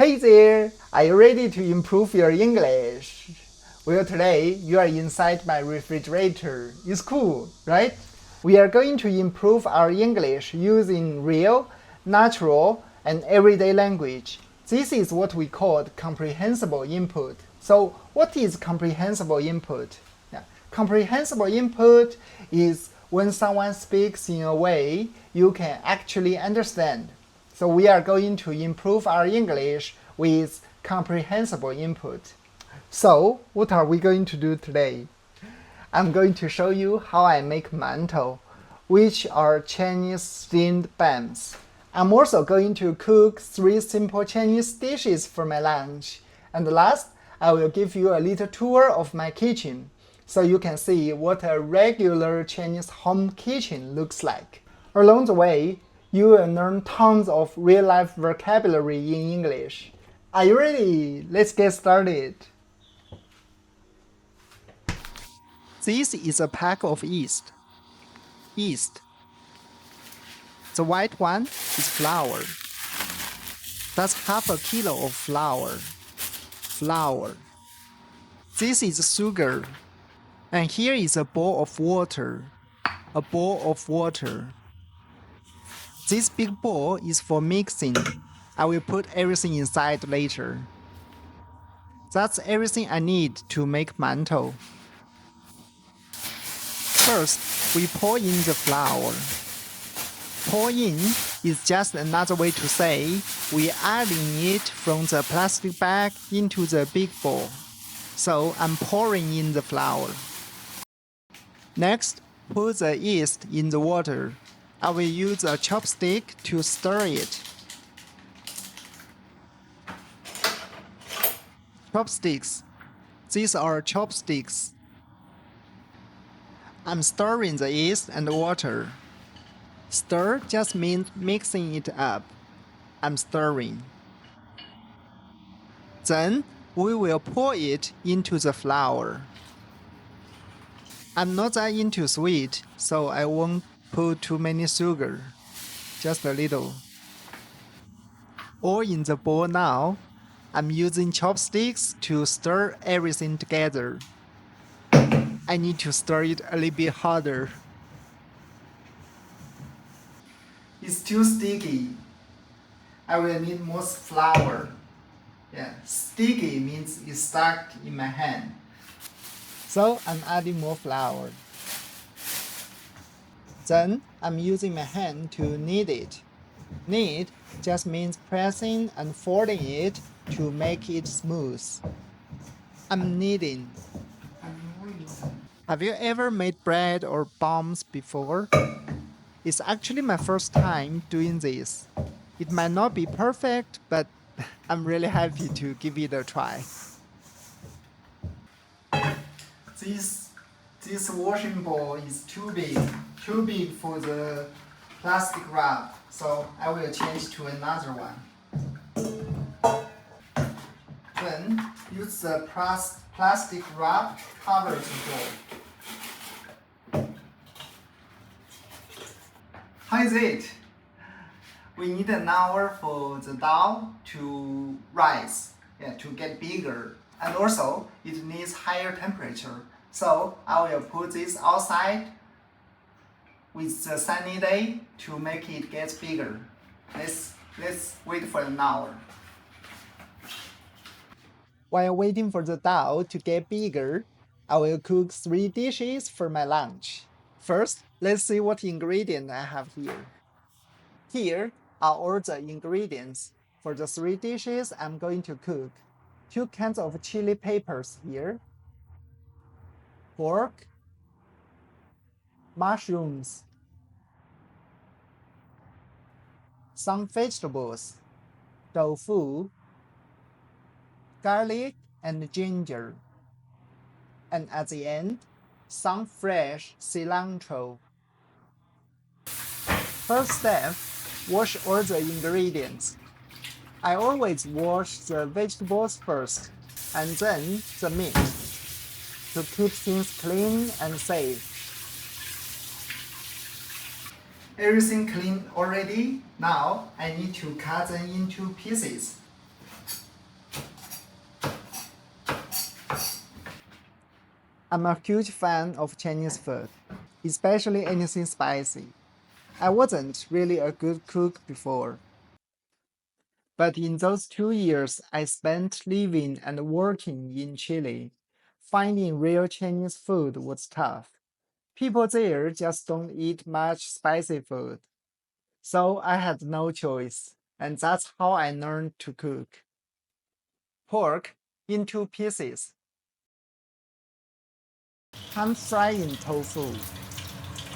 Hey there! Are you ready to improve your English? Well, today you are inside my refrigerator. It's cool, right? We are going to improve our English using real, natural, and everyday language. This is what we call comprehensible input. So, what is comprehensible input? Yeah. Comprehensible input is when someone speaks in a way you can actually understand. So we are going to improve our English with comprehensible input. So what are we going to do today? I'm going to show you how I make mantou, which are Chinese steamed buns. I'm also going to cook 3 simple Chinese dishes for my lunch. And last, I will give you a little tour of my kitchen, so you can see what a regular Chinese home kitchen looks like. Along the way, you will learn tons of real-life vocabulary in English. Are you ready? Let's get started. This is a pack of yeast. Yeast. The white one is flour. That's half a kilo of flour. Flour. This is sugar. And here is a bowl of water. A bowl of water. This big bowl is for mixing. I will put everything inside later. That's everything I need to make mantou. First, we pour in the flour. Pour in is just another way to say we adding it from the plastic bag into the big bowl. So I'm pouring in the flour. Next, put the yeast in the water. I will use a chopstick to stir it. Chopsticks. These are chopsticks. I'm stirring the yeast and water. Stir just means mixing it up. I'm stirring. Then we will pour it into the flour. I'm not that into sweet, so I won't put too many sugar. Just a little. All in the bowl now. I'm using chopsticks to stir everything together. I need to stir it a little bit harder. It's too sticky. I will need more flour. Yeah, sticky means it's stuck in my hand. So I'm adding more flour. Then I'm using my hand to knead it. Knead just means pressing and folding it to make it smooth. I'm kneading. Have you ever made bread or buns before? It's actually my first time doing this. It might not be perfect, but I'm really happy to give it a try. This washing bowl is too big for the plastic wrap, so I will change to another one. Then use the plastic wrap cover the bowl. How is it? We need an hour for the dough to rise, to get bigger. And also, it needs higher temperature. So I will put this outside with the sunny day to make it get bigger. Let's wait for an hour. While waiting for the dough to get bigger, I will cook 3 dishes for my lunch. First, let's see what ingredient I have here. Here are all the ingredients for the 3 dishes I'm going to cook. 2 cans of chili peppers here, pork, mushrooms, some vegetables, tofu, garlic and ginger, and at the end, some fresh cilantro. First step, wash all the ingredients. I always wash the vegetables first, and then the meat, to keep things clean and safe. Everything clean already. Now I need to cut them into pieces. I'm a huge fan of Chinese food, especially anything spicy. I wasn't really a good cook before, but in those 2 years I spent living and working in Chile, finding real Chinese food was tough. People there just don't eat much spicy food. So I had no choice, and that's how I learned to cook. Pork in 2 pieces. Pan frying tofu.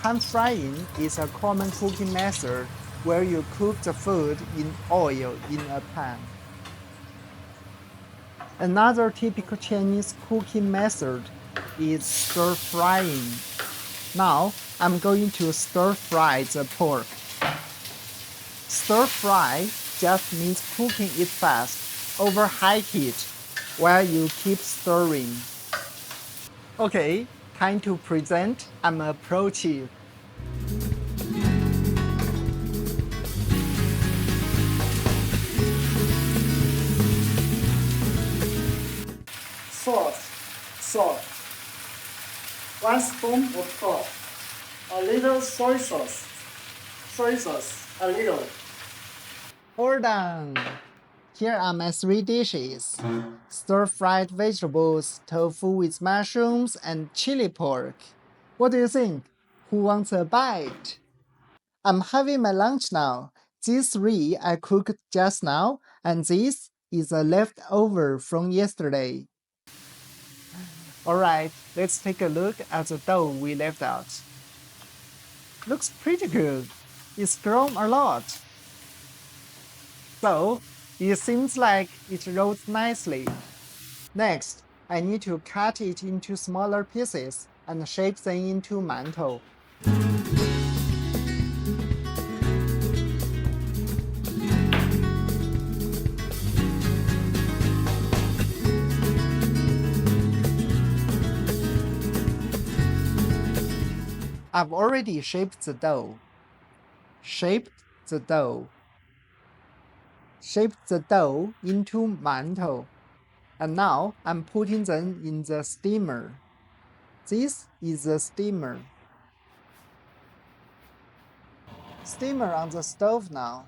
Pan frying is a common cooking method where you cook the food in oil in a pan. Another typical Chinese cooking method is stir frying. Now I'm going to stir fry the pork. Stir fry just means cooking it fast over high heat while you keep stirring. Okay, time to present. I'm a pro chef. Salt, 1 spoon of salt, a little soy sauce, a little. All done. Here are my 3 dishes. Stir-fried vegetables, tofu with mushrooms, and chili pork. What do you think? Who wants a bite? I'm having my lunch now. These 3 I cooked just now, and this is a leftover from yesterday. Alright, let's take a look at the dough we left out. Looks pretty good. It's grown a lot. So, it seems like it rolls nicely. Next, I need to cut it into smaller pieces and shape them into mantou. I've already shaped the dough. Shaped the dough into mantou. And now I'm putting them in the steamer. This is the steamer. Steamer on the stove now.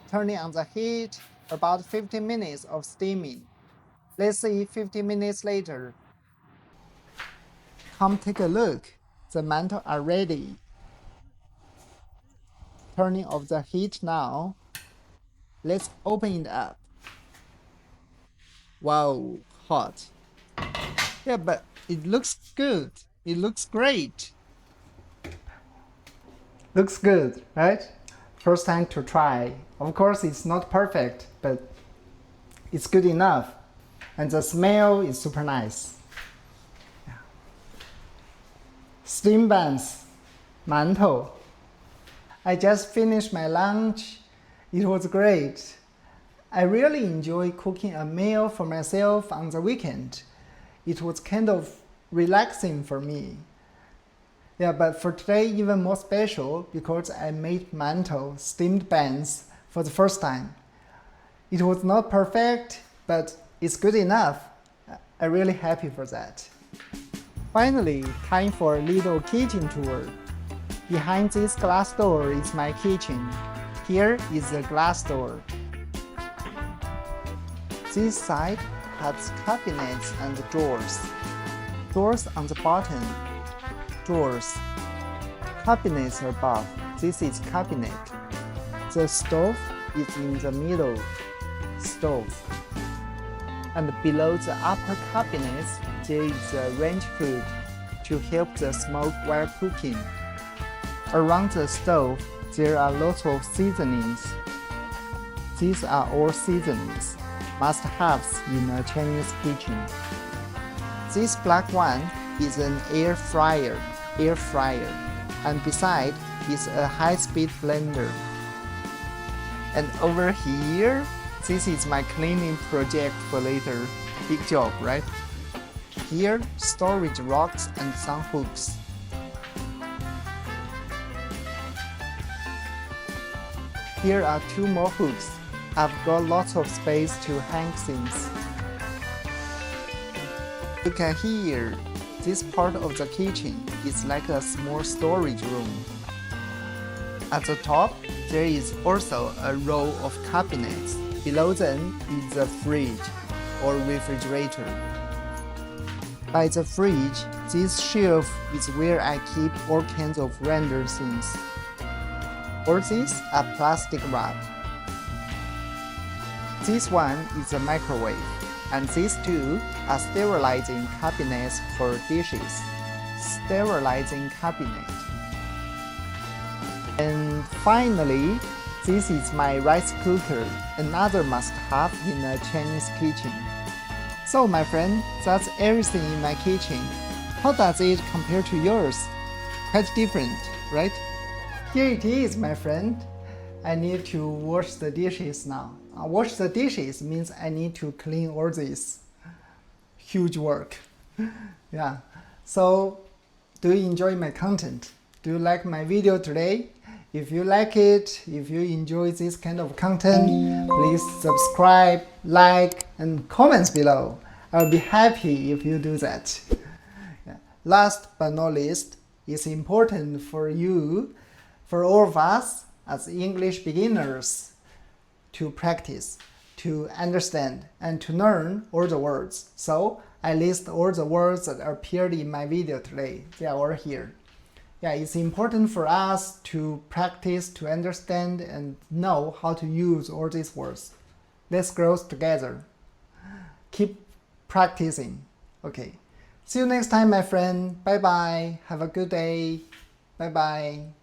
Turning on the heat, about 15 minutes of steaming. Let's see 15 minutes later. Come take a look. The mantou are ready. Turning off the heat now. Let's open it up. Wow, hot. Yeah, but it looks good. It looks great. Looks good, right? First time to try. Of course, it's not perfect, but it's good enough. And the smell is super nice. Yeah. Steam buns, mantou. I just finished my lunch. It was great. I really enjoy cooking a meal for myself on the weekend. It was kind of relaxing for me. Yeah, but for today even more special because I made mantou steamed buns for the first time. It was not perfect, but it's good enough. I'm really happy for that. Finally, time for a little kitchen tour. Behind this glass door is my kitchen. Here is the glass door. This side has cabinets and drawers. Drawers on the bottom. Drawers. Cabinets above. This is cabinet. The stove is in the middle. Stove. And below the upper cabinets, there is a range hood to help the smoke while cooking. Around the stove, there are lots of seasonings. These are all seasonings, must-haves in a Chinese kitchen. This black one is an air fryer, and beside is a high-speed blender. And over here, this is my cleaning project for later. Big job, right? Here, storage rocks and some hooks. Here are 2 more hooks. I've got lots of space to hang things. Look at here. this part of the kitchen is like a small storage room. At the top, there is also a row of cabinets. Below them is the fridge or refrigerator. By the fridge, this shelf is where I keep all kinds of random things. All these are plastic wrap. This one is a microwave, and these two are sterilizing cabinets for dishes. Sterilizing cabinet. And finally, this is my rice cooker, another must-have in a Chinese kitchen. So my friend, that's everything in my kitchen. How does it compare to yours? Quite different, right? Here it is, my friend. I need to wash the dishes now. Wash the dishes means I need to clean all this. Huge work. Yeah. So, do you enjoy my content? Do you like my video today? If you like it, if you enjoy this kind of content, please subscribe, like, and comments below. I'll be happy if you do that. Yeah. Last but not least, it's important for you, for all of us as English beginners, to practice, to understand, and to learn all the words. So I list all the words that appeared in my video today. They are all here. Yeah, it's important for us to practice, to understand, and know how to use all these words. Let's grow together. Keep practicing. Okay. See you next time, my friend. Bye bye. Have a good day. Bye bye.